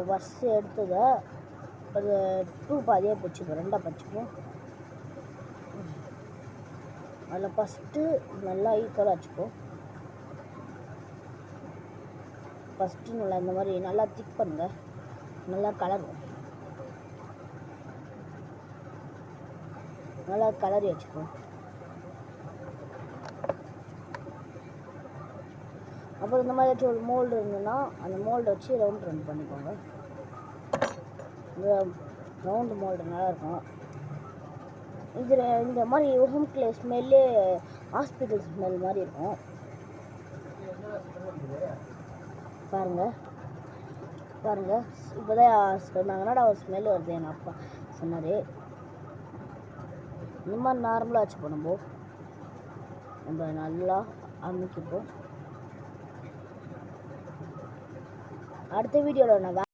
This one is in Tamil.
ஃபஸ்ட்டு எடுத்ததை ஒரு 2 பாதியாக பிடிச்சிப்போம், 2ஆக பிடிச்சிப்போம். அதில் ஃபஸ்ட்டு நல்லா ஈக்குவலாக வச்சுப்போம். ஃபஸ்ட்டு நல்லா இந்த மாதிரி நல்லா திக் பண்ணுங்க, நல்லா கலரும், நல்லா கலரி வச்சுப்போம். அப்புறம் இந்த மாதிரி ஏதாச்சும் ஒரு மோல்டு இருந்ததுன்னா அந்த மோல்டை வச்சு ரவுண்ட் பண்ணிக்கோங்க. இந்த ரவுண்டு மோல்டு நல்லாயிருக்கும். இதில் இந்த மாதிரி ஹோம் கிளே ஸ்மெல்லே ஹாஸ்பிட்டல் ஸ்மெல் மாதிரி இருக்கும். பாருங்கள் பாருங்கள், இப்போ தான் சொன்னாங்கன்னா ஒரு ஸ்மெல் வருது, எங்கள் அப்பா சொன்னார். இந்த மாதிரி நார்மலாக வச்சுப்போம். நம்ம நல்லா அமைக்கிப்போம். அடுத்த வீடியோவில் நான்